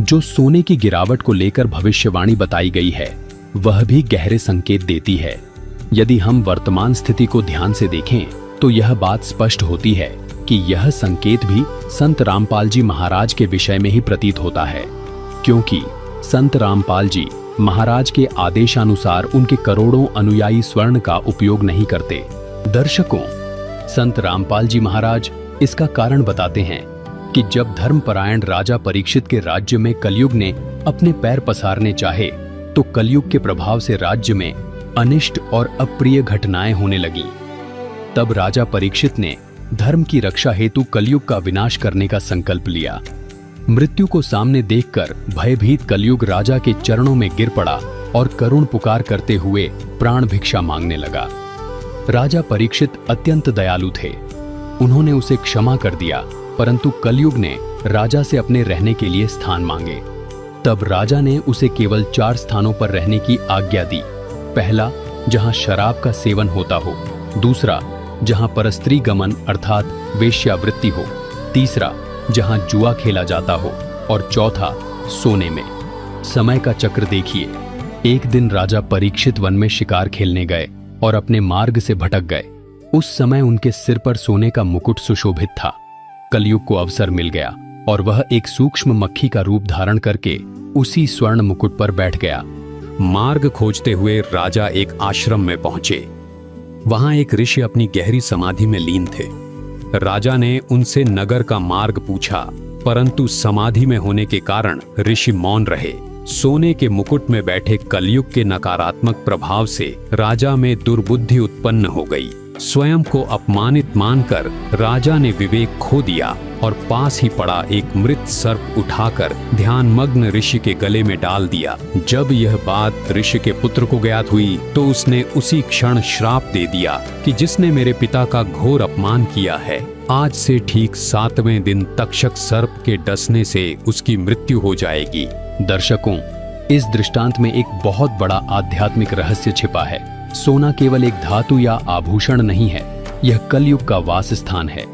जो सोने की गिरावट को लेकर भविष्यवाणी बताई गई है वह भी गहरे संकेत देती है। यदि हम वर्तमान स्थिति को ध्यान से देखें तो यह बात स्पष्ट होती है कि यह संकेत भी संत रामपाल जी महाराज के विषय में ही प्रतीत होता है, क्योंकि संत रामपाल जी महाराज के आदेशानुसार उनके करोड़ों अनुयायी स्वर्ण का उपयोग नहीं करते। दर्शकों, संत रामपाल जी महाराज इसका कारण बताते हैं कि जब धर्मपरायण राजा परीक्षित के राज्य में कलयुग ने अपने पैर पसारने चाहे तो कलयुग के प्रभाव से राज्य में अनिष्ट और अप्रिय घटनाएं होने लगी। तब राजा परीक्षित ने धर्म की रक्षा हेतु कलयुग का विनाश करने का संकल्प लिया। मृत्यु को सामने देखकर भयभीत कलयुग राजा के चरणों में गिर पड़ा और करुण पुकार करते हुए प्राण भिक्षा मांगने लगा। राजा परीक्षित अत्यंत दयालु थे। उन्होंने उसे क्षमा कर दिया, परंतु कलयुग ने राजा से अपने रहने के लिए स्थान मांगे। तब राजा ने उसे केवल 4 स्थानों पर रहने की आज्ञा दी। पहला, जहां शराब का सेवन होता हो। दूसरा, जहां परस्त्री गमन अर्थात वेश्यावृत्ति हो। तीसरा, जहां जुआ खेला जाता हो। और चौथा, सोने में। समय का चक्र देखिए। एक दिन राजा परीक्षित वन में शिकार खेलने गए और अपने मार्ग से भटक गए। उस समय उनके सिर पर सोने का मुकुट सुशोभित था। कलयुग को अवसर मिल गया और वह एक सूक्ष्म मक्खी का रूप धारण करके उसी स्वर्ण मुकुट पर बैठ गया। मार्ग खोजते हुए राजा एक आश्रम में पहुंचे। वहां एक ऋषि अपनी गहरी समाधि में लीन थे। राजा ने उनसे नगर का मार्ग पूछा, परंतु समाधि में होने के कारण ऋषि मौन रहे। सोने के मुकुट में बैठे कलयुग के नकारात्मक प्रभाव से राजा में दुर्बुद्धि उत्पन्न हो गई। स्वयं को अपमानित मानकर राजा ने विवेक खो दिया और पास ही पड़ा एक मृत सर्प उठाकर ध्यानमग्न ऋषि के गले में डाल दिया। जब यह बात ऋषि के पुत्र को ज्ञात हुई तो उसने उसी क्षण श्राप दे दिया कि जिसने मेरे पिता का घोर अपमान किया है, आज से ठीक 7वें दिन तक्षक सर्प के डसने से उसकी मृत्यु हो जाएगी। दर्शकों, इस दृष्टांत में एक बहुत बड़ा आध्यात्मिक रहस्य छिपा है। सोना केवल एक धातु या आभूषण नहीं है, यह कलयुग का वास स्थान है।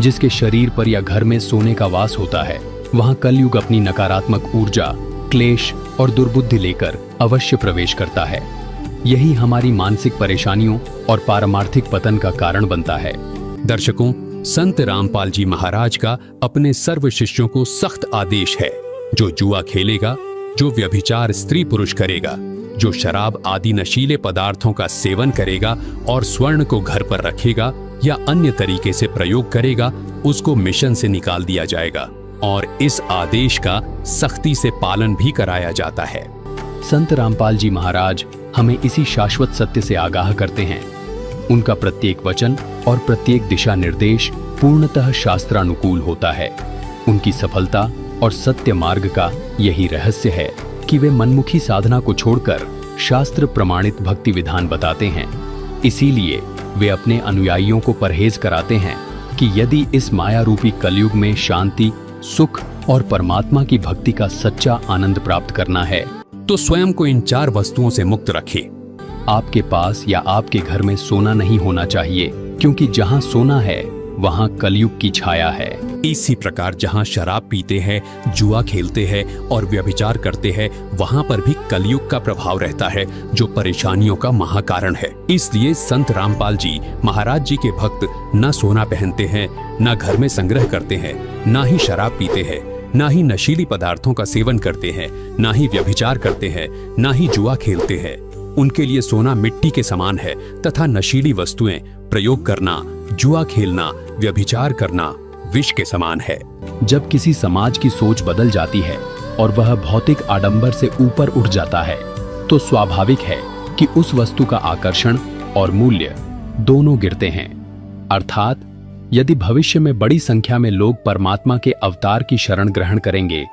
जिसके शरीर पर या घर में सोने का वास होता है, वहां कलयुग अपनी नकारात्मक ऊर्जा, क्लेश और दुर्बुद्धि लेकर अवश्य प्रवेश करता है। यही हमारी मानसिक परेशानियों और पारमार्थिक पतन का कारण बनता है। दर्शकों, संत रामपाल जी महाराज का अपने सर्व शिष्यों को सख्त आदेश है, जो जुआ खेलेगा, जो व्यभिचार स्त्री पुरुष करेगा, जो शराब आदि नशीले पदार्थों का सेवन करेगा और स्वर्ण को घर पर रखेगा या अन्य तरीके से प्रयोग करेगा, उसको मिशन से निकाल दिया जाएगा और इस आदेश का सख्ती से पालन भी कराया जाता है। संत रामपाल जी महाराज हमें इसी शाश्वत सत्य से आगाह करते हैं। उनका प्रत्येक वचन और प्रत्येक दिशा निर्देश पूर्णतः शास्त्रानुकूल होता है। उनकी सफलता और सत्य मार्ग का यही रहस्य है कि वे मनमुखी साधना को छोड़कर शास्त्र प्रमाणित भक्ति विधान बताते हैं। इसीलिए वे अपने अनुयायियों को परहेज कराते हैं कि यदि इस माया रूपी कलयुग में शांति, सुख और परमात्मा की भक्ति का सच्चा आनंद प्राप्त करना है तो स्वयं को इन 4 वस्तुओं से मुक्त रखें। आपके पास या आपके घर में सोना नहीं होना चाहिए, क्योंकि जहां सोना है वहां कलयुग की छाया है। इसी प्रकार जहां शराब पीते हैं, जुआ खेलते हैं और व्यभिचार करते हैं, वहां पर भी कलयुग का प्रभाव रहता है, जो परेशानियों का महाकारण है। इसलिए संत रामपाल जी महाराज जी के भक्त न सोना पहनते हैं, न घर में संग्रह करते हैं, न ही शराब पीते हैं, न ही नशीली पदार्थों का सेवन करते हैं, न ही व्यभिचार करते हैं, न ही जुआ खेलते हैं। उनके लिए सोना मिट्टी के समान है तथा नशीली वस्तुएं प्रयोग करना, जुआ खेलना, व्यभिचार करना विष के समान है। जब किसी समाज की सोच बदल जाती है और वह भौतिक आडंबर से ऊपर उठ जाता है, तो स्वाभाविक है कि उस वस्तु का आकर्षण और मूल्य दोनों गिरते हैं। अर्थात यदि भविष्य में बड़ी संख्या में लोग परमात्मा के अवतार की शरण ग्रहण करेंगे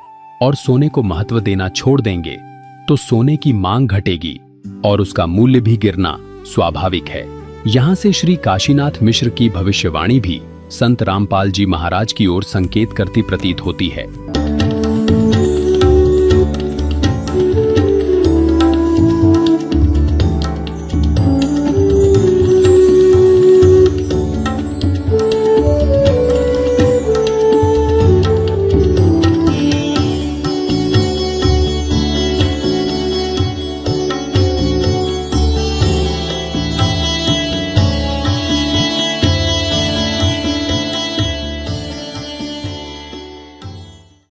और सोने को महत्व देना छोड़ देंगे, तो सोने की मांग घटेगी और उसका मूल्य भी गिरना स्वाभाविक है। यहाँ से श्री काशीनाथ मिश्र की भविष्यवाणी भी संत रामपाल जी महाराज की ओर संकेत करती प्रतीत होती है।